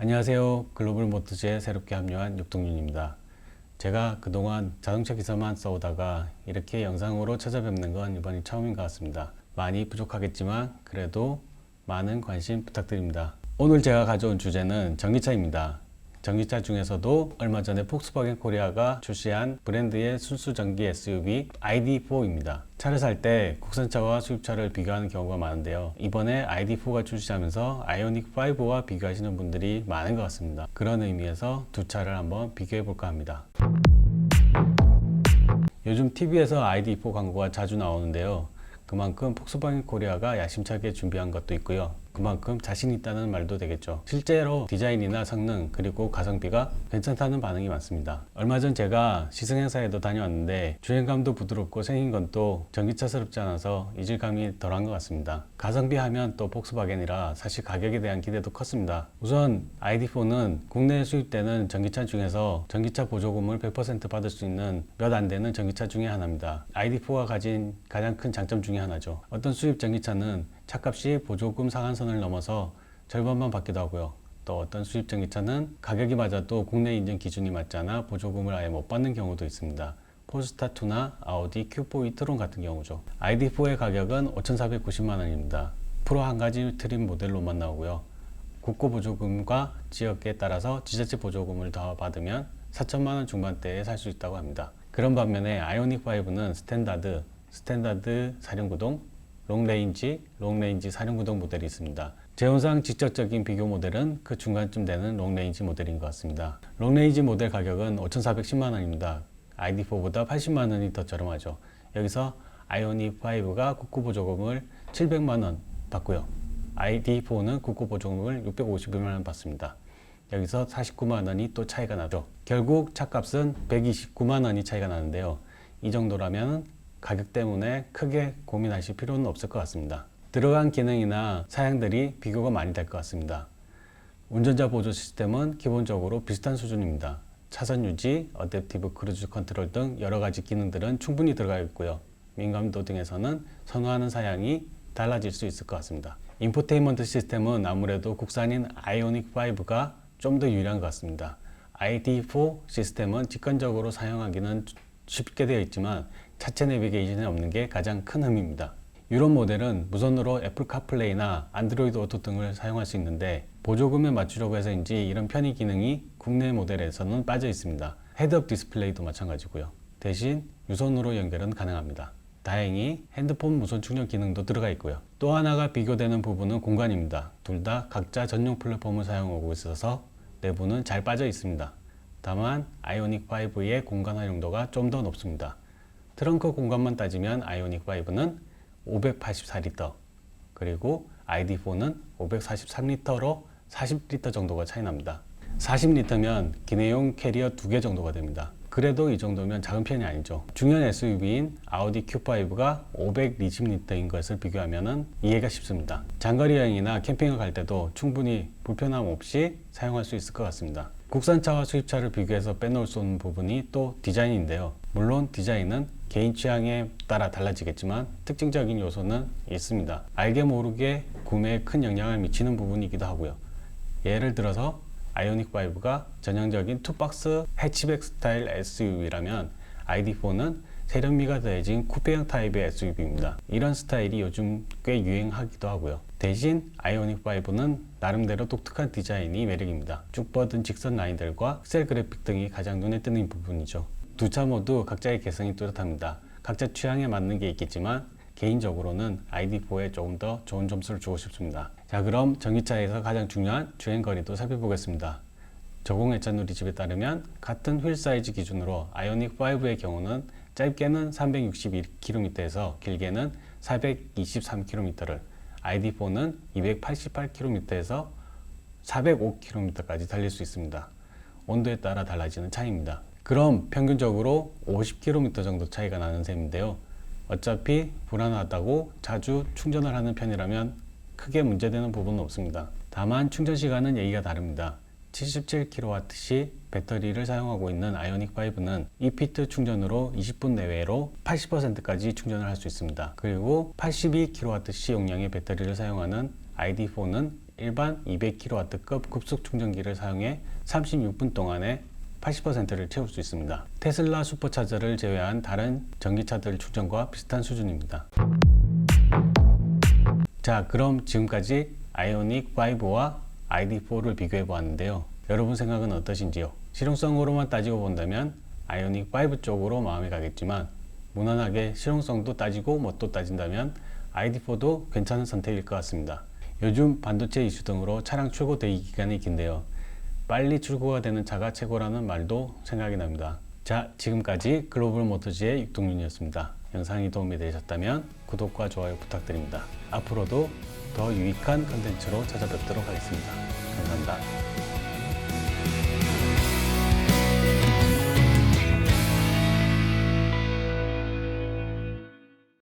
안녕하세요. 글로벌 모터즈에 새롭게 합류한 육동윤입니다. 제가 그동안 자동차 기사만 써오다가 이렇게 영상으로 찾아뵙는 건 이번이 처음인 것 같습니다. 많이 부족하겠지만 그래도 많은 관심 부탁드립니다. 오늘 제가 가져온 주제는 전기차입니다. 전기차 중에서도 얼마 전에 폭스바겐 코리아가 출시한 브랜드의 순수 전기 SUV ID4입니다. 차를 살 때 국산차와 수입차를 비교하는 경우가 많은데요. 이번에 ID4가 출시하면서 아이오닉5와 비교하시는 분들이 많은 것 같습니다. 그런 의미에서 두 차를 한번 비교해 볼까 합니다. 요즘 TV에서 ID4 광고가 자주 나오는데요. 그만큼 폭스바겐 코리아가 야심차게 준비한 것도 있고요. 그만큼 자신 있다는 말도 되겠죠. 실제로 디자인이나 성능 그리고 가성비가 괜찮다는 반응이 많습니다. 얼마 전 제가 시승행사에도 다녀왔는데 주행감도 부드럽고 생긴 건 또 전기차스럽지 않아서 이질감이 덜한 것 같습니다. 가성비 하면 또 폭스바겐이라 사실 가격에 대한 기대도 컸습니다. 우선 ID4는 국내에 수입되는 전기차 중에서 전기차 보조금을 100% 받을 수 있는 몇 안 되는 전기차 중에 하나입니다. ID4가 가진 가장 큰 장점 중에 하나죠. 어떤 수입 전기차는 차값이 보조금 상한선을 넘어서 절반만 받기도 하고요. 또 어떤 수입 전기차는 가격이 맞아도 국내 인증 기준이 맞지 않아 보조금을 아예 못 받는 경우도 있습니다. 폴스타2나 아우디 Q4 e-tron 같은 경우죠. ID4의 가격은 5,490만 원입니다. 프로 한 가지 트림 모델로만 나오고요. 국고 보조금과 지역에 따라서 지자체 보조금을 더 받으면 4천만 원 중반대에 살 수 있다고 합니다. 그런 반면에 아이오닉5는 스탠다드 사륜구동, 롱레인지 사륜구동 모델이 있습니다. 제온상 직접적인 비교 모델은 그 중간쯤 되는 롱레인지 모델인 것 같습니다. 롱레인지 모델 가격은 5,410만 원입니다. ID4보다 80만 원이 더 저렴하죠. 여기서 아이오닉5가 국고 보조금을 700만 원 받고요. ID4는 국고 보조금을 650만 원 받습니다. 여기서 49만 원이 또 차이가 나죠. 결국 차값은 129만 원이 차이가 나는데요. 이 정도라면 가격 때문에 크게 고민하실 필요는 없을 것 같습니다. 들어간 기능이나 사양들이 비교가 많이 될 것 같습니다. 운전자 보조 시스템은 기본적으로 비슷한 수준입니다. 차선 유지, 어댑티브 크루즈 컨트롤 등 여러 가지 기능들은 충분히 들어가 있고요. 민감도 등에서는 선호하는 사양이 달라질 수 있을 것 같습니다. 인포테인먼트 시스템은 아무래도 국산인 아이오닉5가 좀 더 유리한 것 같습니다. ID4 시스템은 직관적으로 사용하기는 쉽게 되어 있지만 차체 내비게이션이 없는 게 가장 큰 흠입니다. 이런 모델은 무선으로 애플 카플레이나 안드로이드 오토 등을 사용할 수 있는데 보조금에 맞추려고 해서인지 이런 편의 기능이 국내 모델에서는 빠져 있습니다. 헤드업 디스플레이도 마찬가지고요. 대신 유선으로 연결은 가능합니다. 다행히 핸드폰 무선 충전 기능도 들어가 있고요. 또 하나가 비교되는 부분은 공간입니다. 둘 다 각자 전용 플랫폼을 사용하고 있어서 내부는 잘 빠져 있습니다. 다만 아이오닉5의 공간 활용도가 좀 더 높습니다. 트렁크 공간만 따지면 아이오닉5는 584리터 그리고 ID4는 543리터로 40리터 정도가 차이 납니다. 40리터면 기내용 캐리어 2개 정도가 됩니다. 그래도 이 정도면 작은 편이 아니죠. 중형 SUV인 아우디 Q5가 520리터인 것을 비교하면 이해가 쉽습니다. 장거리 여행이나 캠핑을 갈 때도 충분히 불편함 없이 사용할 수 있을 것 같습니다. 국산차와 수입차를 비교해서 빼놓을 수 없는 부분이 또 디자인인데요. 물론 디자인은 개인 취향에 따라 달라지겠지만 특징적인 요소는 있습니다. 알게 모르게 구매에 큰 영향을 미치는 부분이기도 하고요. 예를 들어서 아이오닉5가 전형적인 투박스 해치백 스타일 SUV라면 ID4는 세련미가 더해진 쿠페형 타입의 SUV입니다. 이런 스타일이 요즘 꽤 유행하기도 하고요. 대신 아이오닉5는 나름대로 독특한 디자인이 매력입니다. 쭉 뻗은 직선 라인들과 픽셀 그래픽 등이 가장 눈에 띄는 부분이죠. 두 차 모두 각자의 개성이 뚜렷합니다. 각자 취향에 맞는 게 있겠지만 개인적으로는 ID4에 조금 더 좋은 점수를 주고 싶습니다. 자, 그럼 전기차에서 가장 중요한 주행거리도 살펴보겠습니다. 저공해차 누리집에 따르면 같은 휠 사이즈 기준으로 아이오닉5의 경우는 짧게는 361km에서 길게는 423km를, ID4는 288km에서 405km까지 달릴 수 있습니다. 온도에 따라 달라지는 차이입니다. 그럼 평균적으로 50km 정도 차이가 나는 셈인데요. 어차피 불안하다고 자주 충전을 하는 편이라면 크게 문제되는 부분은 없습니다. 다만 충전 시간은 얘기가 다릅니다. 77kWh 배터리를 사용하고 있는 아이오닉5는 ePIT 충전으로 20분 내외로 80%까지 충전을 할 수 있습니다. 그리고 82kWh 용량의 배터리를 사용하는 ID4는 일반 200kW급 급속 충전기를 사용해 36분 동안에 80%를 채울 수 있습니다. 테슬라 슈퍼차저를 제외한 다른 전기차들 충전과 비슷한 수준입니다. 자, 그럼 지금까지 아이오닉 5와 ID4를 비교해 보았는데요. 여러분 생각은 어떠신지요? 실용성으로만 따지고 본다면 아이오닉 5 쪽으로 마음이 가겠지만, 무난하게 실용성도 따지고 뭣도 따진다면 ID4도 괜찮은 선택일 것 같습니다. 요즘 반도체 이슈 등으로 차량 출고 대기 기간이 긴데요. 빨리 출고가 되는 차가 최고라는 말도 생각이 납니다. 자, 지금까지 글로벌 모터즈의 육동윤이었습니다. 영상이 도움이 되셨다면 구독과 좋아요 부탁드립니다. 앞으로도 더 유익한 컨텐츠로 찾아뵙도록 하겠습니다. 감사합니다.